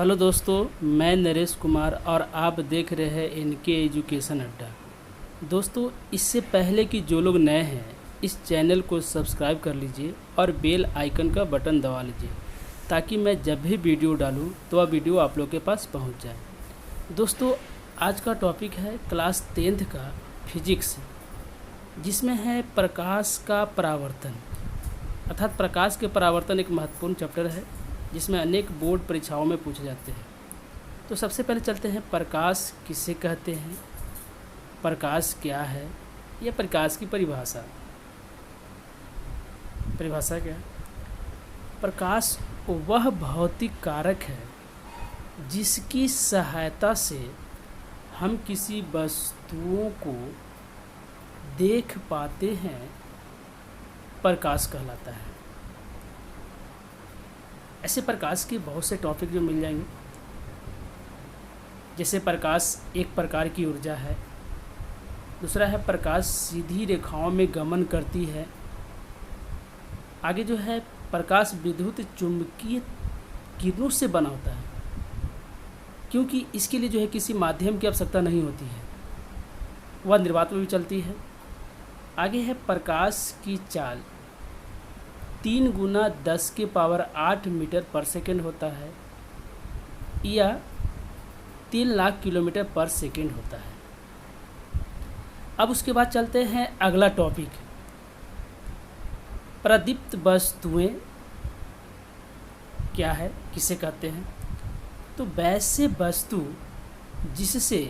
Hello दोस्तों, मैं नरेश कुमार और आप देख रहे हैं इनके एजुकेशन अड्डा। दोस्तों, इससे पहले कि जो लोग नए हैं इस चैनल को सब्सक्राइब कर लीजिए और बेल आइकन का बटन दबा लीजिए ताकि मैं जब भी वीडियो डालूं तो वह वीडियो आप लोग के पास पहुंच जाए। दोस्तों, आज का टॉपिक है क्लास 10th का फिजिक्स, जिसमें है प्रकाश का परावर्तन। अर्थात प्रकाश के परावर्तन एक महत्वपूर्ण चैप्टर है जिसमें अनेक बोर्ड परीक्षाओं में पूछे जाते हैं। तो सबसे पहले चलते हैं, प्रकाश किसे कहते हैं, प्रकाश क्या है, यह प्रकाश की परिभाषा क्या है? प्रकाश वह भौतिक कारक है जिसकी सहायता से हम किसी वस्तुओं को देख पाते हैं, प्रकाश कहलाता है। ऐसे प्रकाश के बहुत से टॉपिक जो मिल जाएंगे, जैसे प्रकाश एक प्रकार की ऊर्जा है, दूसरा है प्रकाश सीधी रेखाओं में गमन करती है, आगे जो है प्रकाश विद्युत चुंबकीय किरणों से बना होता है, क्योंकि इसके लिए जो है किसी माध्यम की आवश्यकता नहीं होती है, वह निर्वात में भी चलती है। आगे है प्रकाश की चाल 3 × 10⁸ मीटर पर सेकेंड होता है या 3 लाख किलोमीटर पर सेकेंड होता है। अब उसके बाद चलते हैं अगला टॉपिक, प्रदीप्त वस्तुएं क्या है, किसे कहते हैं। तो वैसे वस्तु जिससे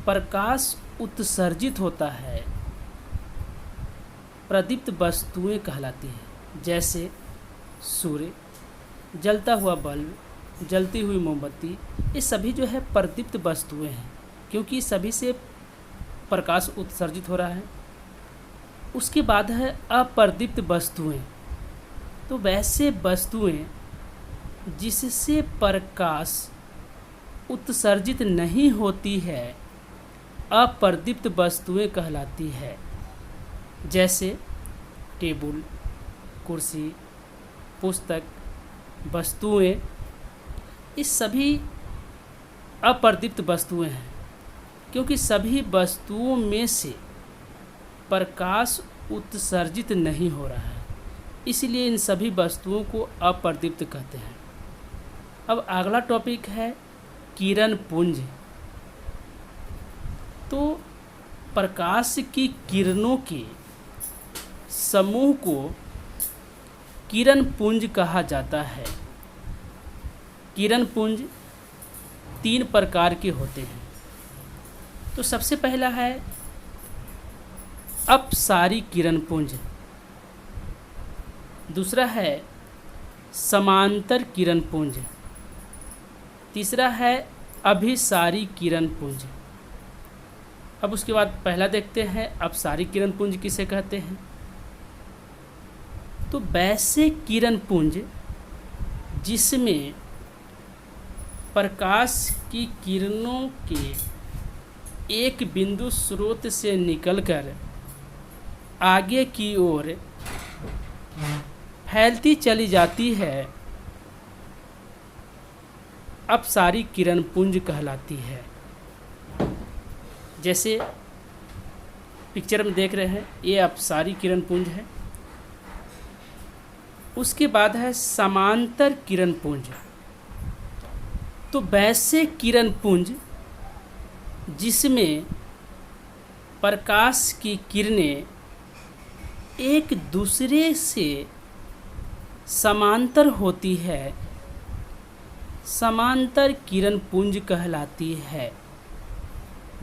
प्रकाश उत्सर्जित होता है प्रदीप्त वस्तुएं कहलाती हैं। जैसे सूर्य, जलता हुआ बल्ब, जलती हुई मोमबत्ती, ये सभी जो है प्रदीप्त वस्तुएं हैं, क्योंकि सभी से प्रकाश उत्सर्जित हो रहा है। उसके बाद है अप्रदीप्त वस्तुएं। तो वैसे वस्तुएं जिससे प्रकाश उत्सर्जित नहीं होती है अप्रदीप्त वस्तुएं कहलाती है। जैसे टेबल, कुर्सी, पुस्तक, वस्तुएं, ये सभी अप्रदीप्त वस्तुएं हैं, क्योंकि सभी वस्तुओं में से प्रकाश उत्सर्जित नहीं हो रहा है, इसलिए इन सभी वस्तुओं को अप्रदीप्त कहते हैं। अब अगला टॉपिक है किरण पुंज। तो प्रकाश की किरणों के समूह को किरण पुंज कहा जाता है। किरण पुंज 3 प्रकार के होते हैं। तो सबसे पहला है अपसारी किरण पुंज, दूसरा है समांतर किरण पुंज, तीसरा है अभिसारी किरण पुंज। अब उसके बाद पहला देखते हैं, अपसारी किरण पुंज किसे कहते हैं। तो वैसे किरण पुंज जिसमें प्रकाश की किरणों के एक बिंदु स्रोत से निकलकर आगे की ओर फैलती चली जाती है, अपसारी किरण पुंज कहलाती है। जैसे पिक्चर में देख रहे हैं, ये अपसारी किरण पुंज है। उसके बाद है समांतर किरण पुंज। तो वैसे किरण पुंज जिसमें प्रकाश की किरणें एक दूसरे से समांतर होती है, समांतर किरण पुंज कहलाती है।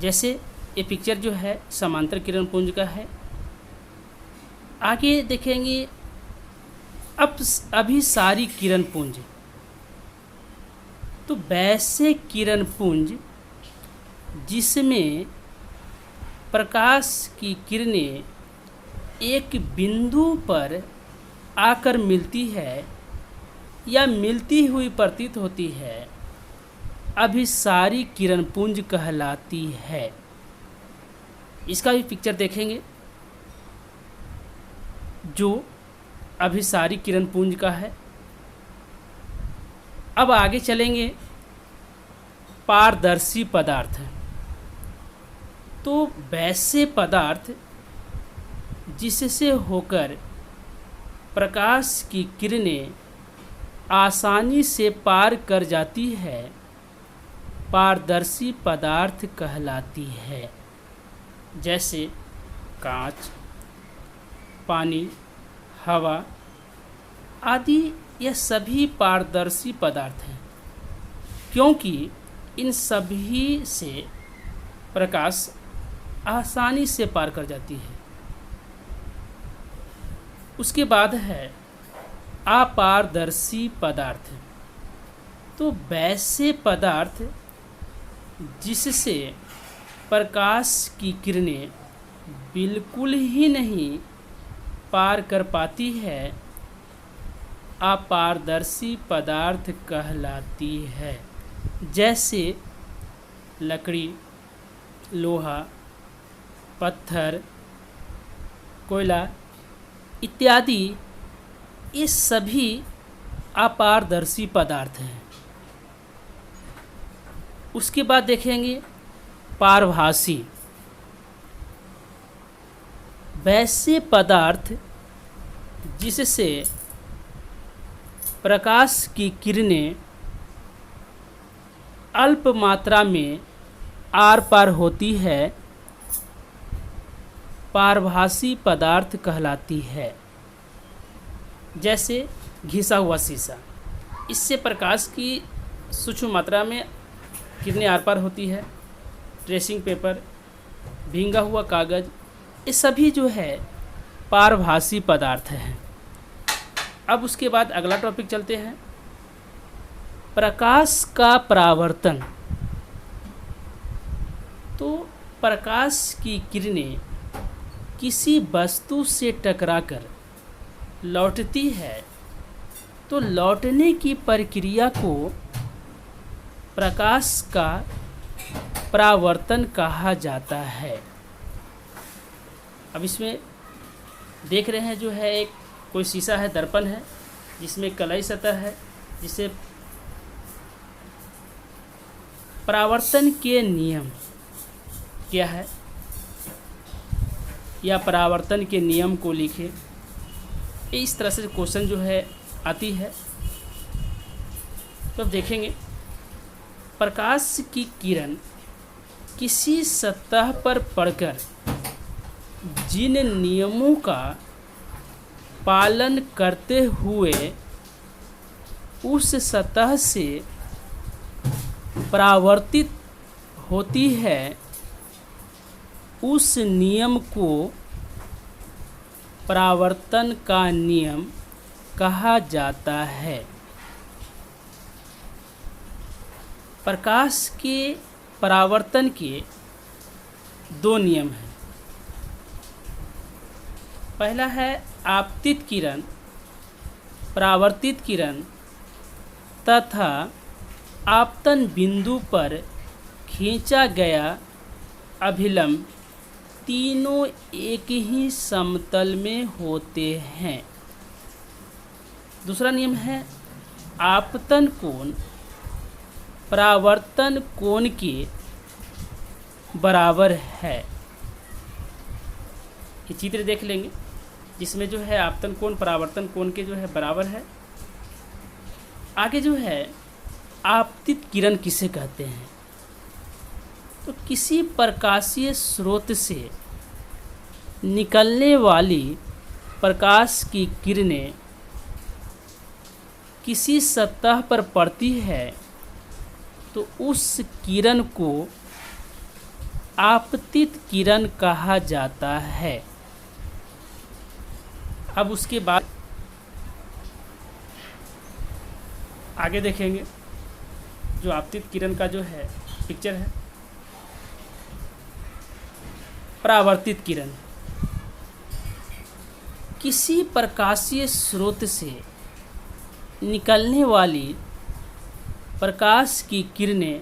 जैसे ये पिक्चर जो है समांतर किरण पुंज का है। आगे देखेंगे अभिसारी किरण पुंज। तो वैसे किरण पुंज जिसमें प्रकाश की किरणें एक बिंदु पर आकर मिलती है या मिलती हुई प्रतीत होती है, अभिसारी किरण पुंज कहलाती है। इसका भी पिक्चर देखेंगे जो अभिसारी किरण पुंज का है। अब आगे चलेंगे पारदर्शी पदार्थ। तो वैसे पदार्थ जिससे होकर प्रकाश की किरणें आसानी से पार कर जाती है, पारदर्शी पदार्थ कहलाती है। जैसे कांच, पानी, हवा आदि यह सभी पारदर्शी पदार्थ हैं, क्योंकि इन सभी से प्रकाश आसानी से पार कर जाती है। उसके बाद है अपारदर्शी पदार्थ। तो वैसे पदार्थ जिससे प्रकाश की किरणें बिल्कुल ही नहीं पार कर पाती है, अपारदर्शी पदार्थ कहलाती है। जैसे लकड़ी, लोहा, पत्थर, कोयला इत्यादि, ये सभी अपारदर्शी पदार्थ हैं। उसके बाद देखेंगे पारभासी। वैसे पदार्थ जिससे प्रकाश की किरणें अल्प मात्रा में आर पार होती है, पारभासी पदार्थ कहलाती है। जैसे घिसा हुआ शीशा, इससे प्रकाश की सूक्ष्म मात्रा में किरणें आर पार होती है। ट्रेसिंग पेपर, भींगा हुआ कागज़, ये सभी जो है पारभासी पदार्थ हैं। अब उसके बाद अगला टॉपिक चलते हैं, प्रकाश का परावर्तन। तो प्रकाश की किरणें किसी वस्तु से टकराकर लौटती है, तो लौटने की प्रक्रिया को प्रकाश का परावर्तन कहा जाता है। अब इसमें देख रहे हैं जो है एक कोई शीशा है, दर्पण है, जिसमें कलई सतह है, जिसे परावर्तन के नियम क्या है या परावर्तन के नियम को लिखे। इस तरह से क्वेश्चन जो है आती है। तो अब देखेंगे, प्रकाश की किरण किसी सतह पर पड़कर जिन नियमों का पालन करते हुए उस सतह से परावर्तित होती है, उस नियम को परावर्तन का नियम कहा जाता है। प्रकाश के परावर्तन के दो नियम हैं। पहला है आपतित किरण, परावर्तित किरण तथा आपतन बिंदु पर खींचा गया अभिलंब तीनों एक ही समतल में होते हैं। दूसरा नियम है आपतन कोण परावर्तन कोण के बराबर है। ये चित्र देख लेंगे, जिसमें जो है आपतन कोण परावर्तन कोण के जो है बराबर है। आगे जो है आपतित किरण किसे कहते हैं? तो किसी प्रकाशीय स्रोत से निकलने वाली प्रकाश की किरणें किसी सतह पर पड़ती है, तो उस किरण को आपतित किरण कहा जाता है। अब उसके बाद आगे देखेंगे, जो आपतित किरण का जो है पिक्चर है। परावर्तित किरण किसी प्रकाशीय स्रोत से निकलने वाली प्रकाश की किरणें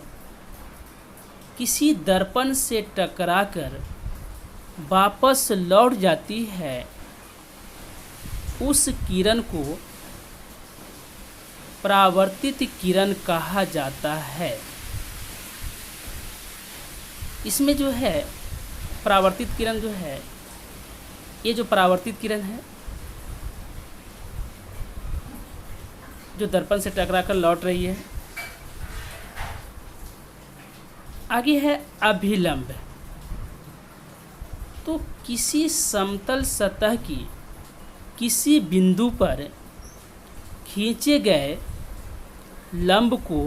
किसी दर्पण से टकराकर वापस लौट जाती है, उस किरण को परावर्तित किरण कहा जाता है। इसमें जो है परावर्तित किरण जो है, ये जो परावर्तित किरण है जो दर्पण से टकराकर लौट रही है। आगे है अभिलंब। तो किसी समतल सतह की किसी बिंदु पर खींचे गए लंब को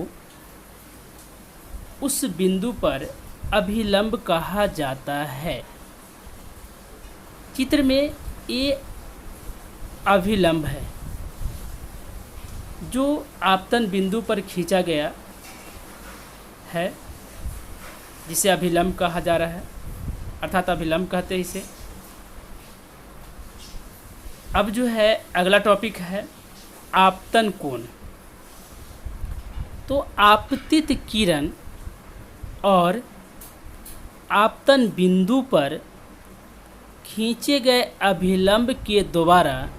उस बिंदु पर अभिलंब कहा जाता है। चित्र में ये अभिलंब है जो आपतन बिंदु पर खींचा गया है, जिसे अभिलंब कहा जा रहा है, अर्थात अभिलंब कहते हैं इसे। अब जो है अगला टॉपिक है आपतन कोण। तो आपतित किरण और आपतन बिंदु पर खींचे गए अभिलंब के द्वारा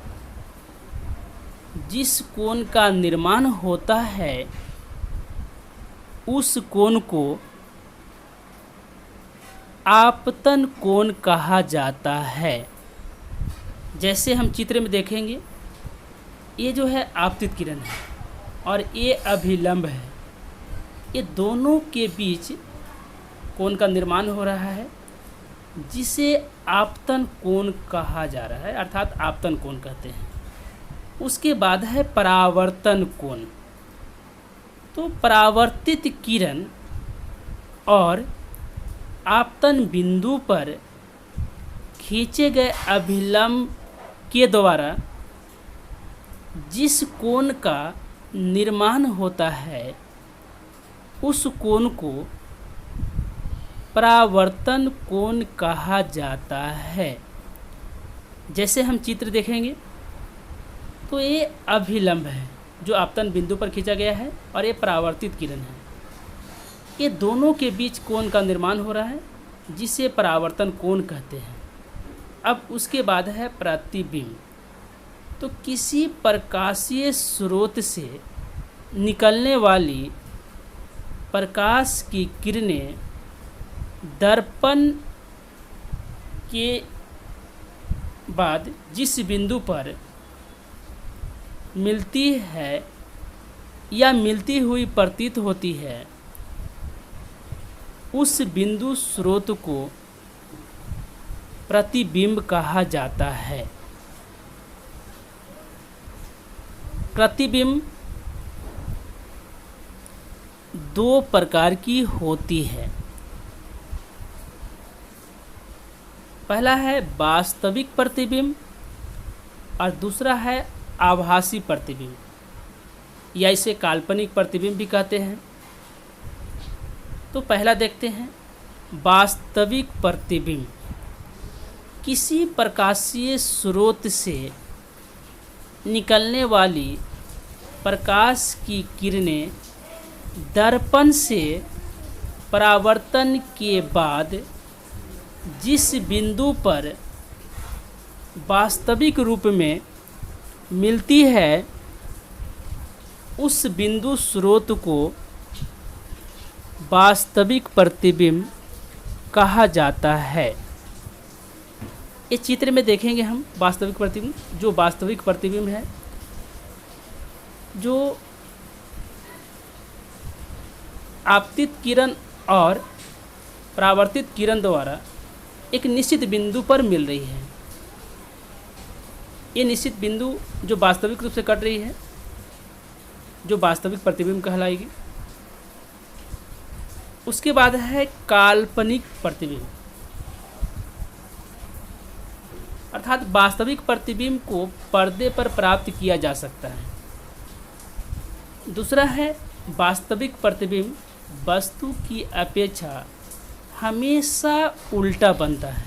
जिस कोण का निर्माण होता है उस कोण को आपतन कोण कहा जाता है। जैसे हम चित्र में देखेंगे, ये जो है आपतित किरण है और ये अभिलंब है। ये दोनों के बीच कोण का निर्माण हो रहा है जिसे आपतन कोण कहा जा रहा है, अर्थात आपतन कोण कहते हैं। उसके बाद है परावर्तन कोण। तो परावर्तित किरण और आपतन बिंदु पर खींचे गए अभिलंब के द्वारा जिस कोण का निर्माण होता है उस कोण को परावर्तन कोण कहा जाता है। जैसे हम चित्र देखेंगे तो ये अभिलंब है जो आपतन बिंदु पर खींचा गया है और ये परावर्तित किरण है। ये दोनों के बीच कोण का निर्माण हो रहा है जिसे परावर्तन कोण कहते हैं। अब उसके बाद है प्रतिबिंब। तो किसी प्रकाशीय स्रोत से निकलने वाली प्रकाश की किरणें दर्पण के बाद जिस बिंदु पर मिलती है या मिलती हुई प्रतीत होती है उस बिंदु स्रोत को प्रतिबिंब कहा जाता है। प्रतिबिंब दो प्रकार की होती है। पहला है वास्तविक प्रतिबिंब और दूसरा है आभासी प्रतिबिंब, या इसे काल्पनिक प्रतिबिंब भी कहते हैं। तो पहला देखते हैं वास्तविक प्रतिबिंब। किसी प्रकाशीय स्रोत से निकलने वाली प्रकाश की किरणें दर्पण से परावर्तन के बाद जिस बिंदु पर वास्तविक रूप में मिलती है उस बिंदु स्रोत को वास्तविक प्रतिबिंब कहा जाता है। इस चित्र में देखेंगे हम वास्तविक प्रतिबिंब। जो वास्तविक प्रतिबिंब है जो आपतित किरण और परावर्तित किरण द्वारा एक निश्चित बिंदु पर मिल रही है। ये निश्चित बिंदु जो वास्तविक रूप से कट रही है जो वास्तविक प्रतिबिंब कहलाएगी। उसके बाद है काल्पनिक प्रतिबिंब, अर्थात वास्तविक प्रतिबिंब को पर्दे पर प्राप्त किया जा सकता है। दूसरा है वास्तविक प्रतिबिंब वस्तु की अपेक्षा हमेशा उल्टा बनता है।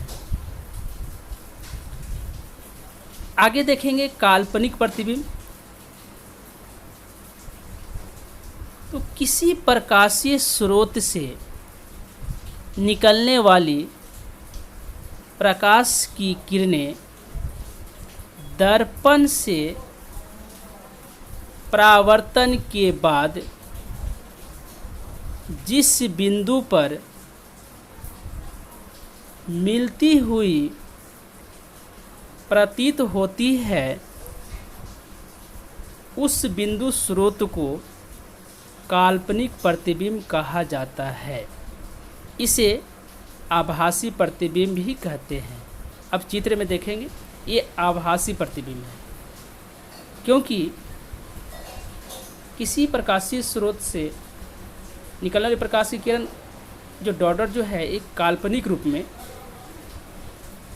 आगे देखेंगे काल्पनिक प्रतिबिंब। तो किसी प्रकाशीय स्रोत से निकलने वाली प्रकाश की किरणें दर्पण से परावर्तन के बाद जिस बिंदु पर मिलती हुई प्रतीत होती है उस बिंदु स्रोत को काल्पनिक प्रतिबिंब कहा जाता है। इसे आभासी प्रतिबिंब भी कहते हैं। अब चित्र में देखेंगे, ये आभासी प्रतिबिंब है, क्योंकि किसी प्रकाशीय स्रोत से निकलने वाली प्रकाश की किरण जो डॉट जो है एक काल्पनिक रूप में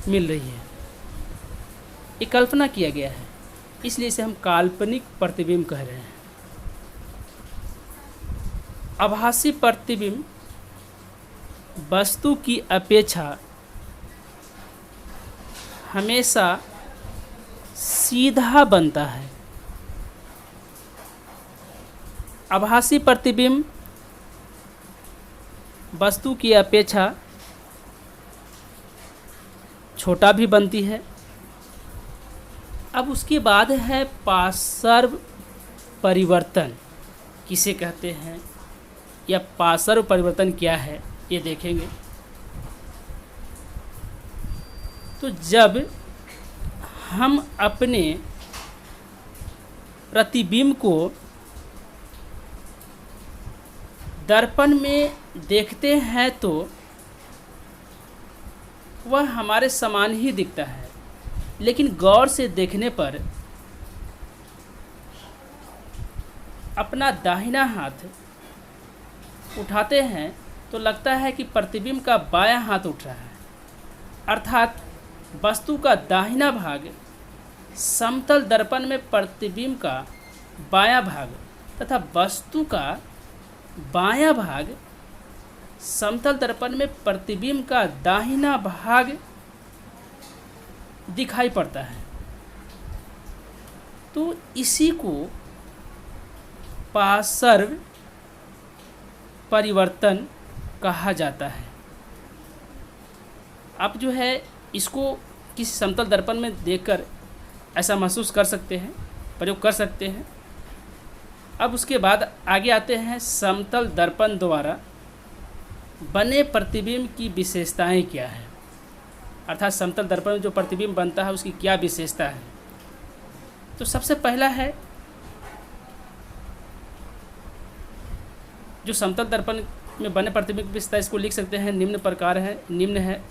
मिल रही है, ये कल्पना किया गया है, इसलिए इसे हम काल्पनिक प्रतिबिंब कह रहे हैं। आभासी प्रतिबिंब वस्तु की अपेक्षा हमेशा सीधा बनता है। आभासी प्रतिबिंब वस्तु की अपेक्षा छोटा भी बनती है। अब उसके बाद है पार्श्व परिवर्तन, किसे कहते हैं या पार्श्व परिवर्तन क्या है, ये देखेंगे। तो जब हम अपने प्रतिबिंब को दर्पण में देखते हैं तो वह हमारे समान ही दिखता है, लेकिन गौर से देखने पर अपना दाहिना हाथ उठाते हैं तो लगता है कि प्रतिबिंब का बायां हाथ उठ रहा है, अर्थात वस्तु का दाहिना भाग समतल दर्पण में प्रतिबिंब का बायां भाग तथा वस्तु का बायां भाग समतल दर्पण में प्रतिबिंब का दाहिना भाग दिखाई पड़ता है। तो इसी को पार्श्व परिवर्तन कहा जाता है। आप जो है इसको किसी समतल दर्पण में देखकर ऐसा महसूस कर सकते हैं, प्रयोग कर सकते हैं। अब उसके बाद आगे आते हैं समतल दर्पण द्वारा बने प्रतिबिंब की विशेषताएं क्या है, अर्थात समतल दर्पण में जो प्रतिबिंब बनता है उसकी क्या विशेषता है। तो सबसे पहला है जो समतल दर्पण में बने प्रतिबिंब की विशेषता, इसको लिख सकते हैं निम्न प्रकार है, निम्न है।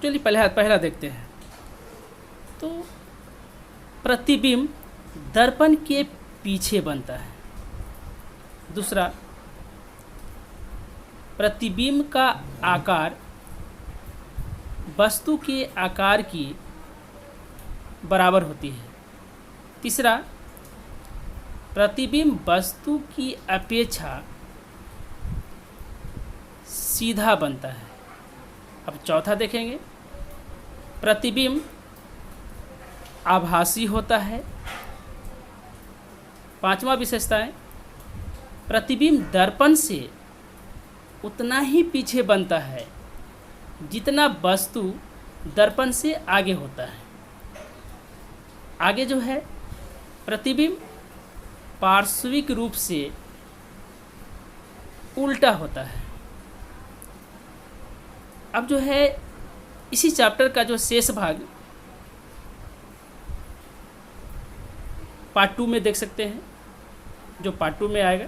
चलिए पहला देखते हैं। तो प्रतिबिंब दर्पण के पीछे बनता है। दूसरा, प्रतिबिंब का आकार वस्तु के आकार की बराबर होती है। तीसरा, प्रतिबिंब वस्तु की अपेक्षा सीधा बनता है। अब चौथा देखेंगे, प्रतिबिंब आभासी होता है। पांचवा विशेषताएं, प्रतिबिंब दर्पण से उतना ही पीछे बनता है जितना वस्तु दर्पण से आगे होता है। आगे जो है प्रतिबिंब पार्श्विक रूप से उल्टा होता है। अब जो है इसी चैप्टर का जो शेष भाग पार्ट 2 में देख सकते हैं, जो पार्ट 2 में आएगा।